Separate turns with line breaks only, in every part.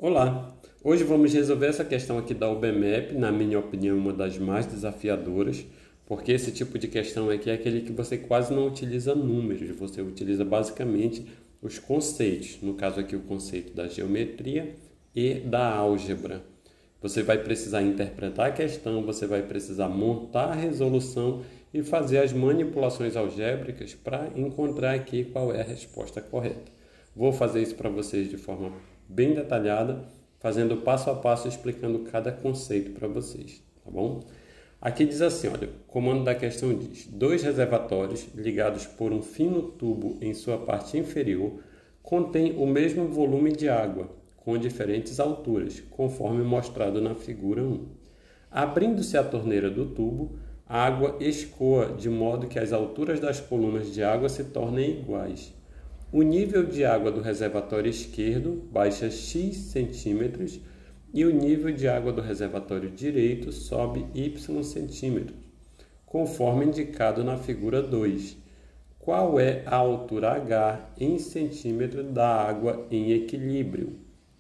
Olá! Hoje vamos resolver essa questão aqui da UBMEP, na minha opinião, uma das mais desafiadoras, porque esse tipo de questão aqui é aquele que você quase não utiliza números, você utiliza basicamente os conceitos, no caso aqui o conceito da geometria e da álgebra. Você vai precisar interpretar a questão, você vai precisar montar a resolução e fazer as manipulações algébricas para encontrar aqui qual é a resposta correta. Vou fazer isso para vocês de forma bem detalhada, fazendo passo a passo, explicando cada conceito para vocês, tá bom? Aqui diz assim, olha, o comando da questão diz: dois reservatórios ligados por um fino tubo em sua parte inferior contêm o mesmo volume de água, com diferentes alturas, conforme mostrado na figura 1. Abrindo-se a torneira do tubo, a água escoa de modo que as alturas das colunas de água se tornem iguais. O nível de água do reservatório esquerdo baixa x centímetros e o nível de água do reservatório direito sobe y centímetros, conforme indicado na figura 2. Qual é a altura H em centímetro da água em equilíbrio?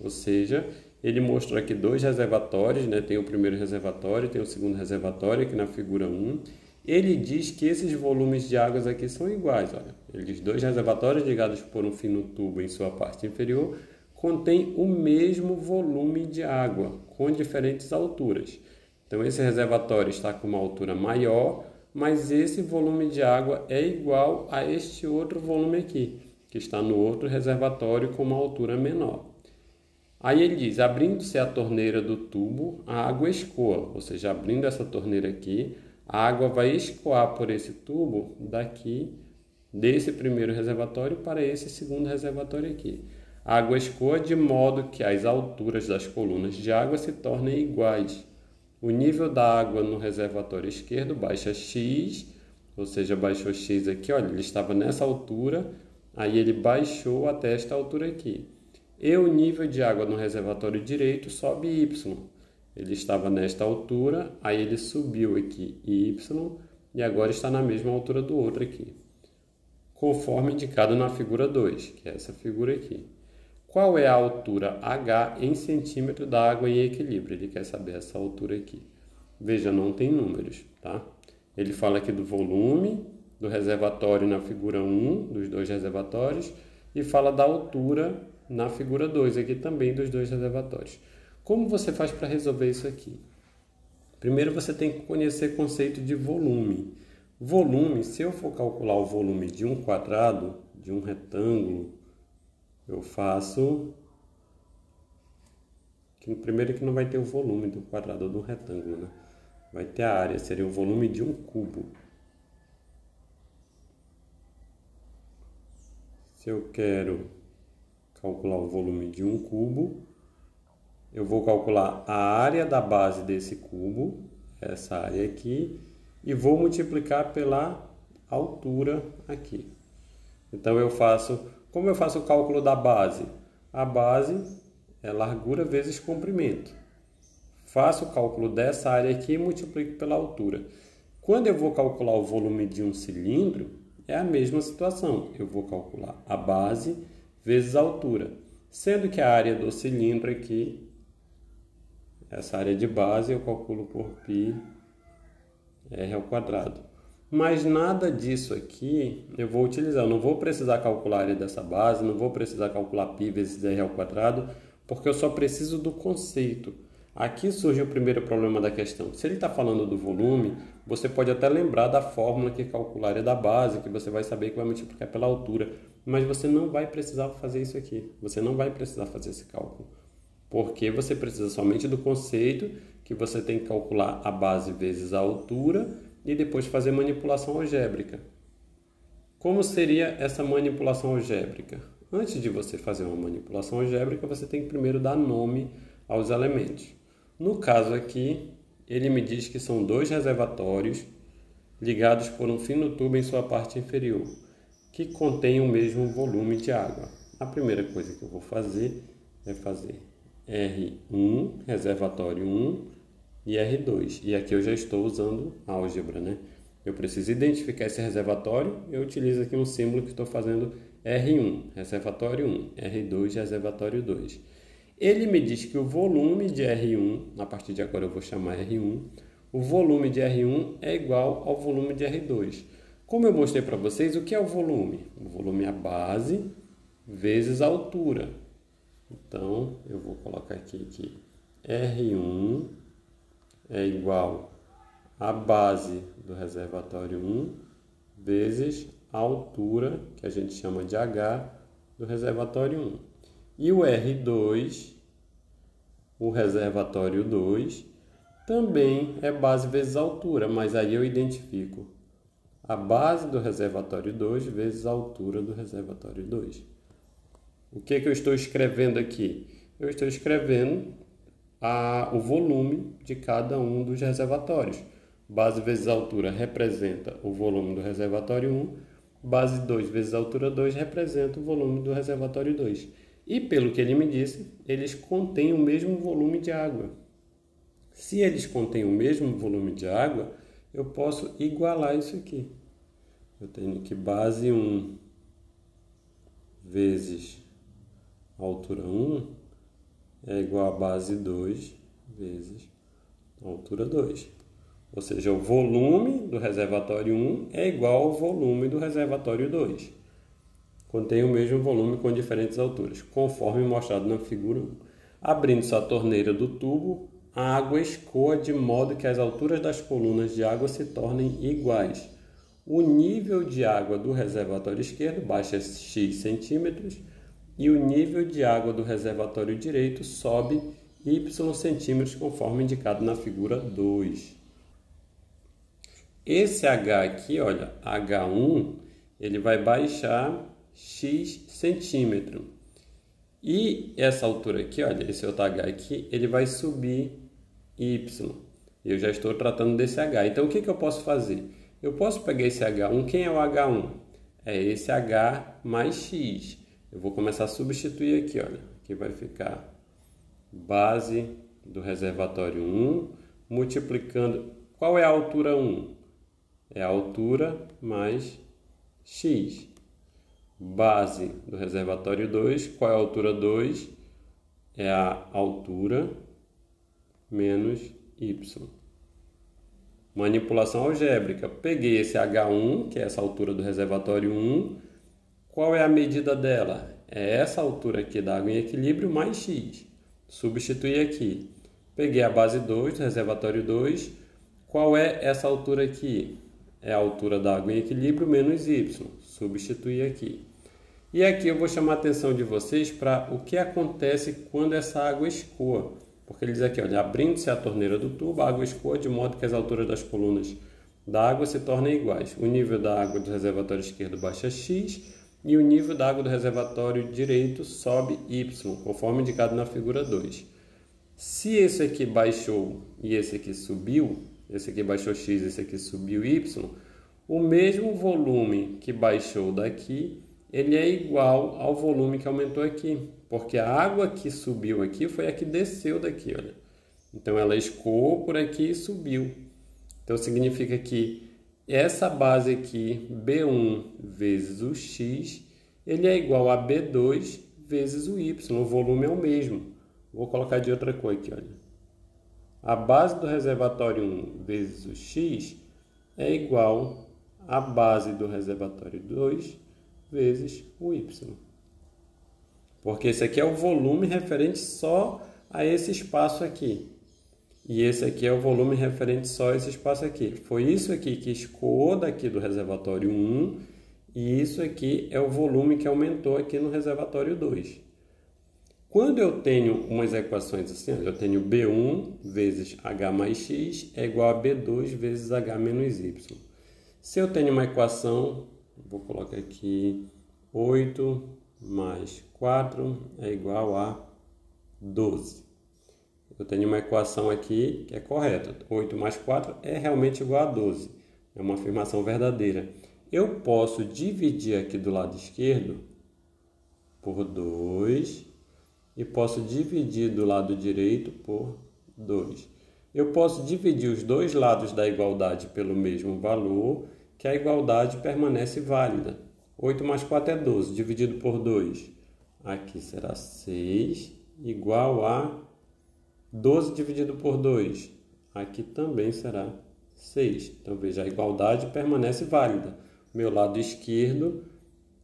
Ou seja, ele mostrou aqui dois reservatórios, né? Tem o primeiro reservatório, tem o segundo reservatório aqui na figura 1. Ele diz que esses volumes de águas aqui são iguais. Olha, ele diz dois reservatórios ligados por um fino tubo em sua parte inferior contêm o mesmo volume de água, com diferentes alturas. Então, esse reservatório está com uma altura maior, mas esse volume de água é igual a este outro volume aqui, que está no outro reservatório com uma altura menor. Aí ele diz, abrindo-se a torneira do tubo, a água escoa, ou seja, abrindo essa torneira aqui, a água vai escoar por esse tubo daqui, desse primeiro reservatório para esse segundo reservatório aqui. A água escoa de modo que as alturas das colunas de água se tornem iguais. O nível da água no reservatório esquerdo baixa x, ou seja, baixou x aqui, olha, ele estava nessa altura, aí ele baixou até esta altura aqui. E o nível de água no reservatório direito sobe y. Ele estava nesta altura, aí ele subiu aqui y e agora está na mesma altura do outro aqui, conforme indicado na figura 2, que é essa figura aqui. Qual é a altura H em centímetro da água em equilíbrio? Ele quer saber essa altura aqui. Veja, não tem números, tá? Ele fala aqui do volume do reservatório na figura 1, dos dois reservatórios, e fala da altura na figura 2, aqui também dos dois reservatórios. Como você faz para resolver isso aqui? Primeiro você tem que conhecer o conceito de volume. Volume, se eu for calcular o volume de um quadrado, de um retângulo, eu faço... Primeiro que não vai ter o volume do quadrado ou do retângulo, né? Vai ter a área, seria o volume de um cubo. Se eu quero calcular o volume de um cubo, eu vou calcular a área da base desse cubo, essa área aqui, e vou multiplicar pela altura aqui. Então como eu faço o cálculo da base? A base é largura vezes comprimento. Faço o cálculo dessa área aqui e multiplico pela altura. Quando eu vou calcular o volume de um cilindro, é a mesma situação. Eu vou calcular a base vezes a altura, sendo que a área do cilindro aqui, essa área de base, eu calculo por πr ao quadrado. Mas nada disso aqui eu vou utilizar. Eu não vou precisar calcular a área dessa base, não vou precisar calcular π vezes r ao quadrado, porque eu só preciso do conceito. Aqui surge o primeiro problema da questão. Se ele está falando do volume, você pode até lembrar da fórmula que calcula a área da base, que você vai saber que vai multiplicar pela altura. Mas você não vai precisar fazer isso aqui. Você não vai precisar fazer esse cálculo. Porque você precisa somente do conceito, que você tem que calcular a base vezes a altura e depois fazer manipulação algébrica. Como seria essa manipulação algébrica? Antes de você fazer uma manipulação algébrica, você tem que primeiro dar nome aos elementos. No caso aqui, ele me diz que são dois reservatórios ligados por um fino tubo em sua parte inferior, que contém o mesmo volume de água. A primeira coisa que eu vou fazer é fazer R1, reservatório 1, e R2. E aqui eu já estou usando álgebra, né? Eu preciso identificar esse reservatório, eu utilizo aqui um símbolo que estou fazendo R1, reservatório 1, R2, reservatório 2. Ele me diz que o volume de R1, a partir de agora eu vou chamar R1, o volume de R1 é igual ao volume de R2. Como eu mostrei para vocês, o que é o volume? O volume é a base vezes a altura. Então, eu vou colocar aqui que R1 é igual a base do reservatório 1 vezes a altura, que a gente chama de H, do reservatório 1. E o R2, o reservatório 2, também é base vezes a altura, mas aí eu identifico a base do reservatório 2 vezes a altura do reservatório 2. O que eu estou escrevendo aqui? Eu estou escrevendo o volume de cada um dos reservatórios. Base vezes a altura representa o volume do reservatório 1, base 2 vezes a altura 2 representa o volume do reservatório 2. E pelo que ele me disse, eles contêm o mesmo volume de água. Se eles contêm o mesmo volume de água, eu posso igualar isso aqui. Eu tenho que base 1 vezes a altura 1 é igual a base 2 vezes a altura 2. Ou seja, o volume do reservatório 1 é igual ao volume do reservatório 2. Contém o mesmo volume com diferentes alturas, conforme mostrado na figura 1. Abrindo-se a torneira do tubo, a água escoa de modo que as alturas das colunas de água se tornem iguais. O nível de água do reservatório esquerdo baixa x centímetros e o nível de água do reservatório direito sobe y centímetros, conforme indicado na figura 2. Esse H aqui, olha, H1, ele vai baixar x centímetro. E essa altura aqui, olha, esse outro H aqui, ele vai subir y. Eu já estou tratando desse H. Então, o que eu posso fazer? Eu posso pegar esse H1. Quem é o H1? É esse H mais x. Eu vou começar a substituir aqui, olha. Aqui vai ficar base do reservatório 1, multiplicando... Qual é a altura 1? É a altura mais x. Base do reservatório 2, qual é a altura 2? É a altura menos y. Manipulação algébrica. Peguei esse H1, que é essa altura do reservatório 1. Qual é a medida dela? É essa altura aqui da água em equilíbrio mais x. Substituir aqui. Peguei a base 2 do reservatório 2. Qual é essa altura aqui? É a altura da água em equilíbrio menos y. Substituir aqui. E aqui eu vou chamar a atenção de vocês para o que acontece quando essa água escoa. Porque ele diz aqui, olha, abrindo-se a torneira do tubo, a água escoa de modo que as alturas das colunas da água se tornem iguais. O nível da água do reservatório esquerdo baixa x e o nível da água do reservatório direito sobe y, conforme indicado na figura 2. Se esse aqui baixou e esse aqui subiu, esse aqui baixou x, esse aqui subiu y, o mesmo volume que baixou daqui, ele é igual ao volume que aumentou aqui, porque a água que subiu aqui foi a que desceu daqui, olha. Então ela escoou por aqui e subiu. Então significa que essa base aqui, B1 vezes o x, ele é igual a B2 vezes o y, o volume é o mesmo. Vou colocar de outra cor aqui, olha. A base do reservatório 1 vezes o x é igual à base do reservatório 2 vezes o y. Porque esse aqui é o volume referente só a esse espaço aqui. E esse aqui é o volume referente só a esse espaço aqui. Foi isso aqui que escoou daqui do reservatório 1 e isso aqui é o volume que aumentou aqui no reservatório 2. Quando eu tenho umas equações assim, eu tenho B1 vezes H mais x é igual a B2 vezes H menos y. Se eu tenho uma equação, vou colocar aqui 8 mais 4 é igual a 12. Eu tenho uma equação aqui que é correta. 8 mais 4 é realmente igual a 12. É uma afirmação verdadeira. Eu posso dividir aqui do lado esquerdo por 2 e posso dividir do lado direito por 2. Eu posso dividir os dois lados da igualdade pelo mesmo valor, que a igualdade permanece válida. 8 mais 4 é 12, dividido por 2. Aqui será 6 igual a 12 dividido por 2. Aqui também será 6. Então, veja, a igualdade permanece válida. O meu lado esquerdo,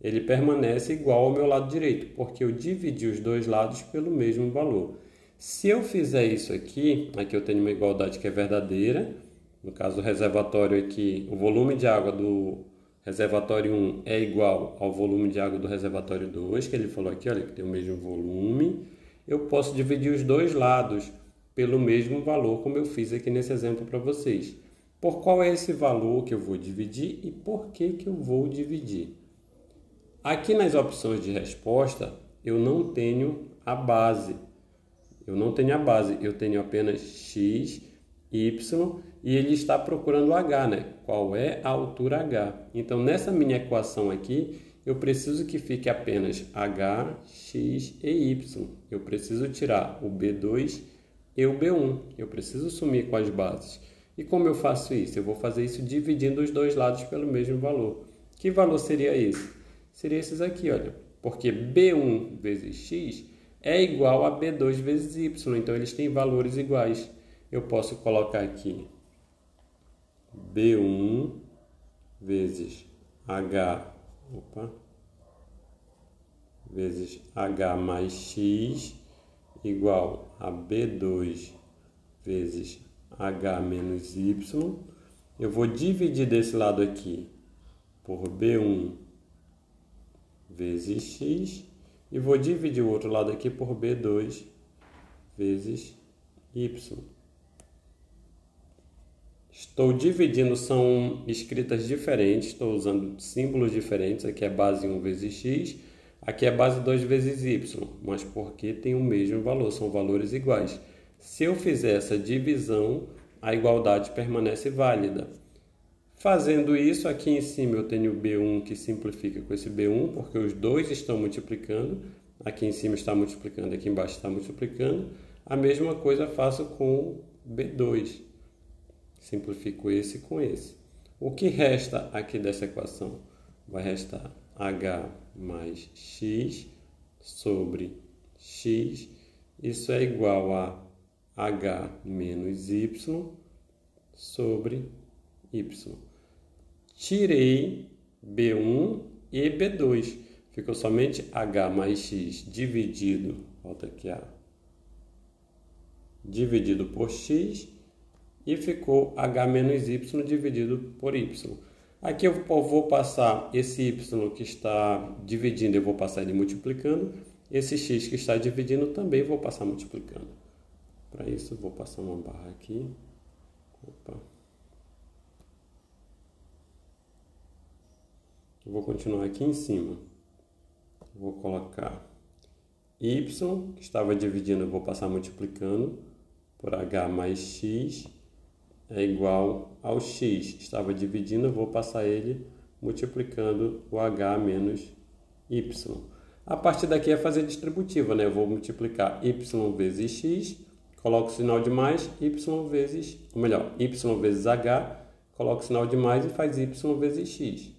ele permanece igual ao meu lado direito, porque eu dividi os dois lados pelo mesmo valor. Se eu fizer isso aqui eu tenho uma igualdade que é verdadeira. No caso do reservatório aqui, o volume de água do reservatório 1 é igual ao volume de água do reservatório 2, que ele falou aqui, olha, que tem o mesmo volume. Eu posso dividir os dois lados pelo mesmo valor, como eu fiz aqui nesse exemplo para vocês. Por qual é esse valor que eu vou dividir e por que eu vou dividir? Aqui nas opções de resposta, eu não tenho a base. Eu tenho apenas x, y, e ele está procurando h, né? Qual é a altura h? Então, nessa minha equação aqui, eu preciso que fique apenas h, x e y. Eu preciso tirar o B2 e o B1. Eu preciso sumir com as bases. E como eu faço isso? Eu vou fazer isso dividindo os dois lados pelo mesmo valor. Que valor seria esse? Seria esses aqui, olha. Porque B1 vezes x é igual a B2 vezes y. Então, eles têm valores iguais. Eu posso colocar aqui B1 vezes H, vezes H mais X igual a B2 vezes H menos Y. Eu vou dividir desse lado aqui por B1 vezes X e vou dividir o outro lado aqui por B2 vezes Y. Estou dividindo, são escritas diferentes, estou usando símbolos diferentes. Aqui é base 1 vezes x, aqui é base 2 vezes y, mas porque tem o mesmo valor, são valores iguais. Se eu fizer essa divisão, a igualdade permanece válida. Fazendo isso, aqui em cima eu tenho o B1 que simplifica com esse B1, porque os dois estão multiplicando. Aqui em cima está multiplicando, aqui embaixo está multiplicando. A mesma coisa faço com o B2. Simplifico esse com esse. O que resta aqui dessa equação? Vai restar h mais x sobre x. Isso é igual a h menos y sobre y. Tirei B1 e B2. Ficou somente h mais x dividido, volta aqui a dividido por x. E ficou h menos y dividido por y. Aqui eu vou passar esse y que está dividindo, eu vou passar ele multiplicando. Esse x que está dividindo também vou passar multiplicando. Para isso, vou passar uma barra aqui. Eu vou continuar aqui em cima. Vou colocar y, que estava dividindo, eu vou passar multiplicando por h mais x. É igual ao x, estava dividindo, eu vou passar ele multiplicando o h menos y. A partir daqui é fazer distributiva, né? Eu vou multiplicar y vezes x, coloco o sinal de mais, y vezes, ou melhor, y vezes h, coloco o sinal de mais e faz y vezes x.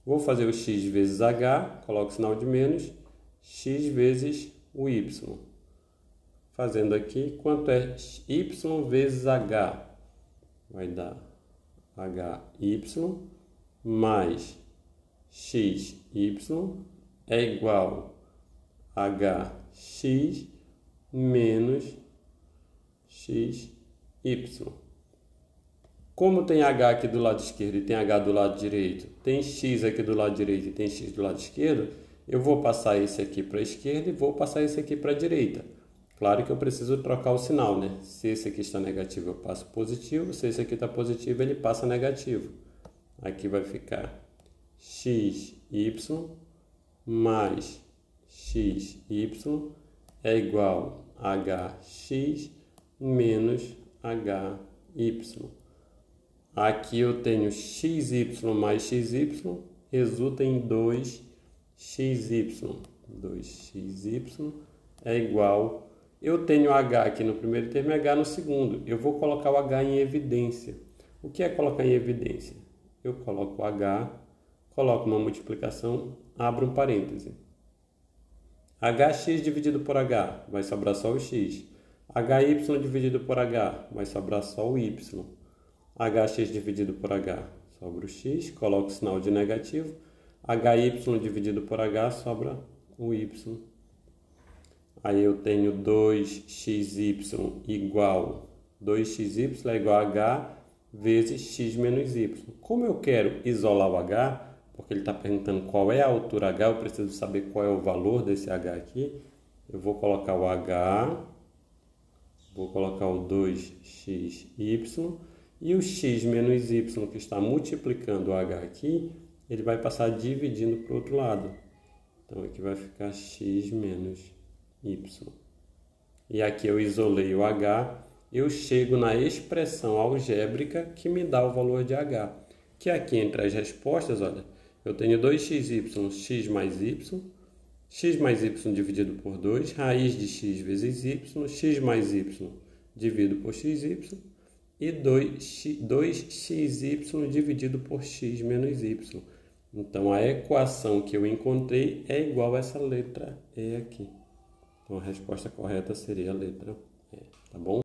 Vou fazer o x vezes h, coloco o sinal de menos, x vezes o y. Fazendo aqui, quanto é y vezes h? Vai dar hy mais xy é igual a hx menos xy. Como tem h aqui do lado esquerdo e tem h do lado direito, tem x aqui do lado direito e tem x do lado esquerdo, eu vou passar esse aqui para a esquerda e vou passar esse aqui para a direita. Claro que eu preciso trocar o sinal, né? Se esse aqui está negativo, eu passo positivo. Se esse aqui está positivo, ele passa negativo. Aqui vai ficar xy mais xy é igual a hx menos hy. Aqui eu tenho xy mais xy, resulta em 2xy. 2xy é igual... Eu tenho h aqui no primeiro termo e h no segundo. Eu vou colocar o h em evidência. O que é colocar em evidência? Eu coloco h, coloco uma multiplicação, abro um parêntese. HX dividido por H, vai sobrar só o X. HY dividido por H, vai sobrar só o Y. HX dividido por H, sobra o X, coloco o sinal de negativo. HY dividido por H, sobra o Y. Aí eu tenho 2xy igual 2xy é igual a H vezes x menos y. Como eu quero isolar o H, porque ele está perguntando qual é a altura H, eu preciso saber qual é o valor desse H aqui. Eu vou colocar o H, vou colocar o 2xy e o x menos y que está multiplicando o H aqui, ele vai passar dividindo para o outro lado. Então aqui vai ficar x menos y. E aqui eu isolei o H, eu chego na expressão algébrica que me dá o valor de H. Que aqui entre as respostas, olha, eu tenho 2xy, x mais y dividido por 2, raiz de x vezes y, x mais y dividido por xy, e 2xy dividido por x menos y. Então, a equação que eu encontrei é igual a essa letra E aqui. Então, a resposta correta seria a letra E, tá bom?